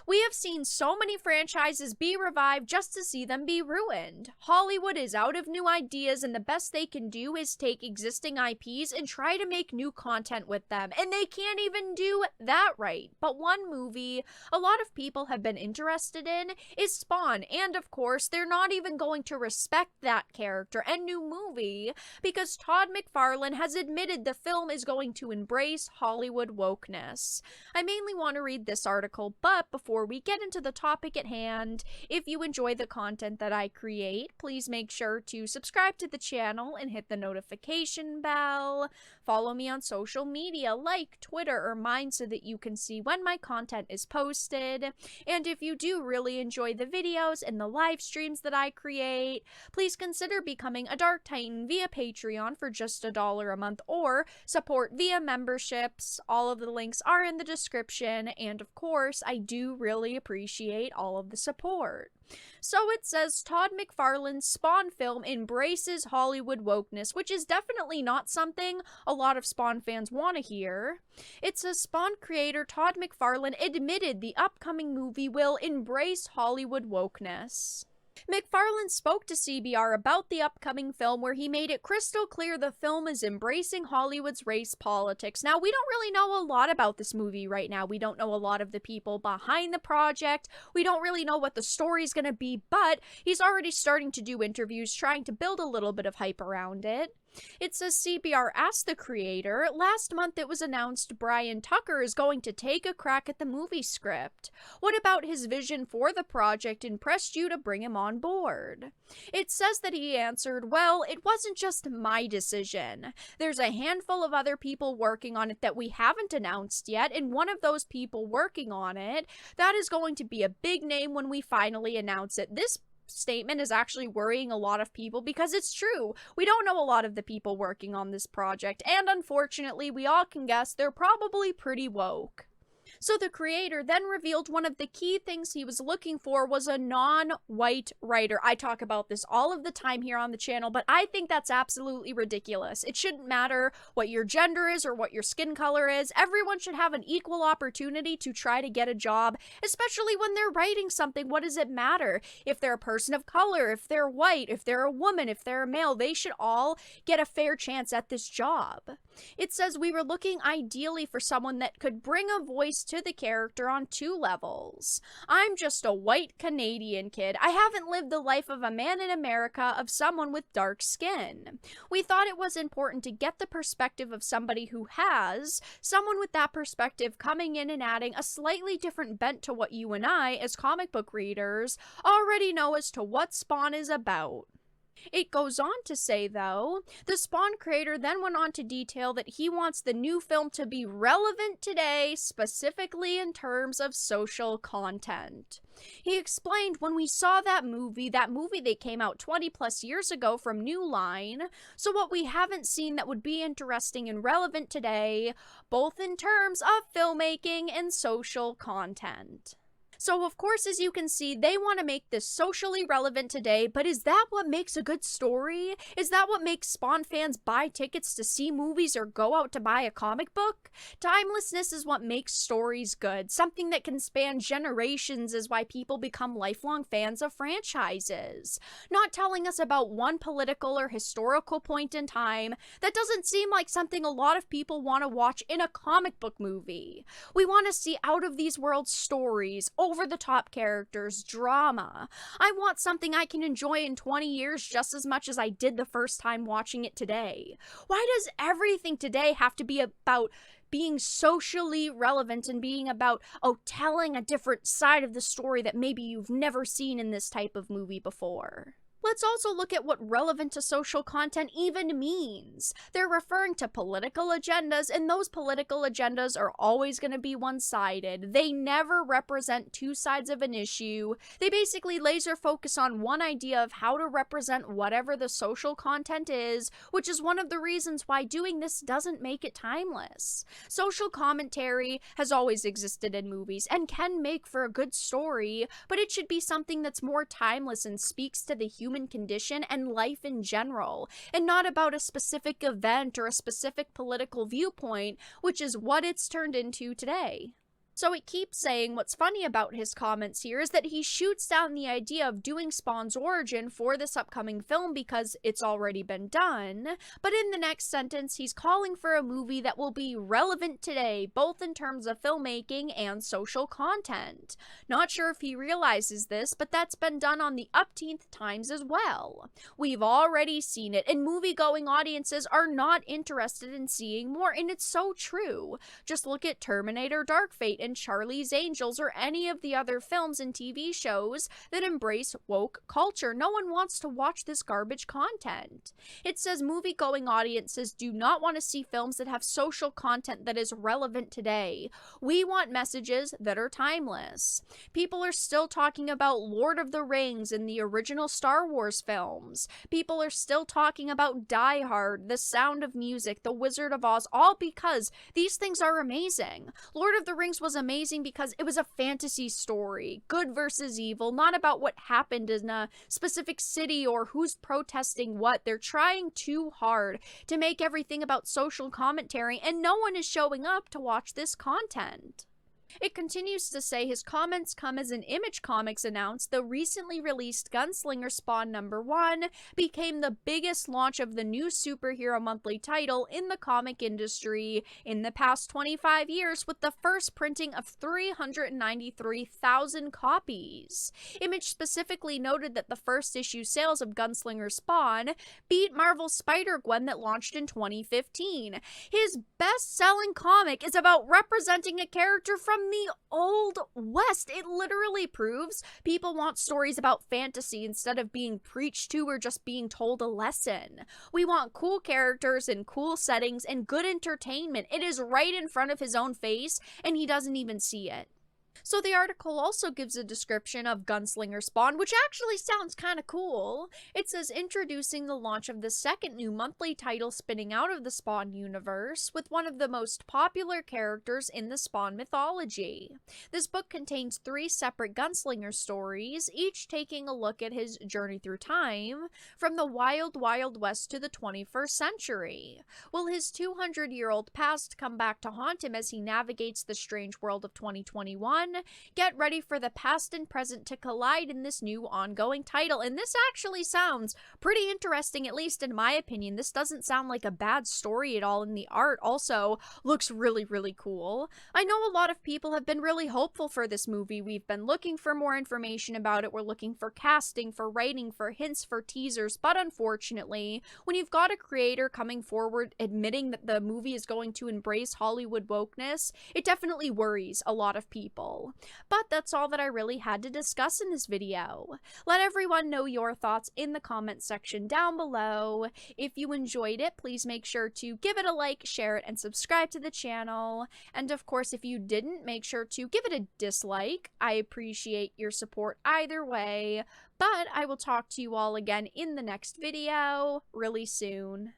We have seen so many franchises be revived just to see them be ruined. Hollywood is out of new ideas, and the best they can do is take existing IPs and try to make new content with them. And they can't even do that right. But one movie a lot of people have been interested in is Spawn. And of course, they're not even going to respect that character and new movie because Todd McFarlane has admitted the film is going to embrace Hollywood wokeness. I mainly want to read this article, but before we get into the topic at hand, if you enjoy the content that I create, please make sure to subscribe to the channel and hit the notification bell. Follow me on social media like Twitter or mine so that you can see when my content is posted. And if you do really enjoy the videos and the live streams that I create, please consider becoming a Dark Titan via Patreon for just $1 a month or support via memberships. All of the links are in the description, and of course, I do really appreciate all of the support. So it says Todd McFarlane's Spawn film embraces Hollywood wokeness, which is definitely not something a lot of Spawn fans want to hear. It says Spawn creator Todd McFarlane admitted the upcoming movie will embrace Hollywood wokeness. McFarlane spoke to CBR about the upcoming film where he made it crystal clear the film is embracing Hollywood's race politics. Now, we don't really know a lot about this movie right now. We don't know a lot of the people behind the project. We don't really know what the story's gonna be, but he's already starting to do interviews trying to build a little bit of hype around it. It says CBR asked the creator, last month it was announced Brian Tucker is going to take a crack at the movie script. What about his vision for the project impressed you to bring him on board? It says that he answered, well, it wasn't just my decision. There's a handful of other people working on it that we haven't announced yet, and one of those people working on it, that is going to be a big name when we finally announce it. This statement is actually worrying a lot of people because it's true. We don't know a lot of the people working on this project, and unfortunately, we all can guess they're probably pretty woke. So the creator then revealed one of the key things he was looking for was a non-white writer. I talk about this all of the time here on the channel, but I think that's absolutely ridiculous. It shouldn't matter what your gender is or what your skin color is. Everyone should have an equal opportunity to try to get a job, especially when they're writing something. What does it matter? If they're a person of color, if they're white, if they're a woman, if they're a male, they should all get a fair chance at this job. It says we were looking ideally for someone that could bring a voice to the character on two levels. I'm just a white Canadian kid. I haven't lived the life of a man in America of someone with dark skin. We thought it was important to get the perspective of somebody who has, someone with that perspective coming in and adding a slightly different bent to what you and I, as comic book readers, already know as to what Spawn is about. It goes on to say, though, the Spawn creator then went on to detail that he wants the new film to be relevant today, specifically in terms of social content. He explained when we saw that movie that came out 20 plus years ago from New Line, so what we haven't seen that would be interesting and relevant today, both in terms of filmmaking and social content. So of course, as you can see, they want to make this socially relevant today, but is that what makes a good story? Is that what makes Spawn fans buy tickets to see movies or go out to buy a comic book? Timelessness is what makes stories good. Something that can span generations is why people become lifelong fans of franchises. Not telling us about one political or historical point in time, that doesn't seem like something a lot of people want to watch in a comic book movie. We want to see out of these world stories, over-the-top characters, drama. I want something I can enjoy in 20 years just as much as I did the first time watching it today. Why does everything today have to be about being socially relevant and being about, telling a different side of the story that maybe you've never seen in this type of movie before? Let's also look at what relevant to social content even means. They're referring to political agendas, and those political agendas are always going to be one-sided. They never represent two sides of an issue. They basically laser focus on one idea of how to represent whatever the social content is, which is one of the reasons why doing this doesn't make it timeless. Social commentary has always existed in movies and can make for a good story, but it should be something that's more timeless and speaks to the human condition and life in general, and not about a specific event or a specific political viewpoint, which is what it's turned into today. So it keeps saying what's funny about his comments here is that he shoots down the idea of doing Spawn's origin for this upcoming film because it's already been done, but in the next sentence he's calling for a movie that will be relevant today, both in terms of filmmaking and social content. Not sure if he realizes this, but that's been done on the upteenth times as well. We've already seen it, and movie-going audiences are not interested in seeing more, and it's so true. Just look at Terminator Dark Fate and Charlie's Angels or any of the other films and TV shows that embrace woke culture. No one wants to watch this garbage content. It says movie-going audiences do not want to see films that have social content that is relevant today. We want messages that are timeless. People are still talking about Lord of the Rings and the original Star Wars films. People are still talking about Die Hard, The Sound of Music, The Wizard of Oz, all because these things are amazing. Lord of the Rings was amazing because it was a fantasy story, good versus evil, not about what happened in a specific city or who's protesting what. They're trying too hard to make everything about social commentary, and no one is showing up to watch this content. It continues to say his comments come as an Image Comics announced the recently released Gunslinger Spawn #1 became the biggest launch of the new superhero monthly title in the comic industry in the past 25 years, with the first printing of 393,000 copies. Image specifically noted that the first issue sales of Gunslinger Spawn beat Marvel's Spider-Gwen that launched in 2015. His best-selling comic is about representing a character from the Old West. It literally proves people want stories about fantasy instead of being preached to or just being told a lesson. We want cool characters and cool settings and good entertainment. It is right in front of his own face, and he doesn't even see it. So the article also gives a description of Gunslinger Spawn, which actually sounds kind of cool. It says, introducing the launch of the second new monthly title spinning out of the Spawn universe, with one of the most popular characters in the Spawn mythology. This book contains 3 separate Gunslinger stories, each taking a look at his journey through time, from the wild, wild west to the 21st century. Will his 200-year-old past come back to haunt him as he navigates the strange world of 2021? Get ready for the past and present to collide in this new ongoing title. And this actually sounds pretty interesting, at least in my opinion. This doesn't sound like a bad story at all, and the art also looks really, really cool. I know a lot of people have been really hopeful for this movie. We've been looking for more information about it. We're looking for casting, for writing, for hints, for teasers. But unfortunately, when you've got a creator coming forward admitting that the movie is going to embrace Hollywood wokeness, it definitely worries a lot of people. But that's all that I really had to discuss in this video. Let everyone know your thoughts in the comment section down below. If you enjoyed it, please make sure to give it a like, share it, and subscribe to the channel. And of course, if you didn't, make sure to give it a dislike. I appreciate your support either way. But I will talk to you all again in the next video really soon.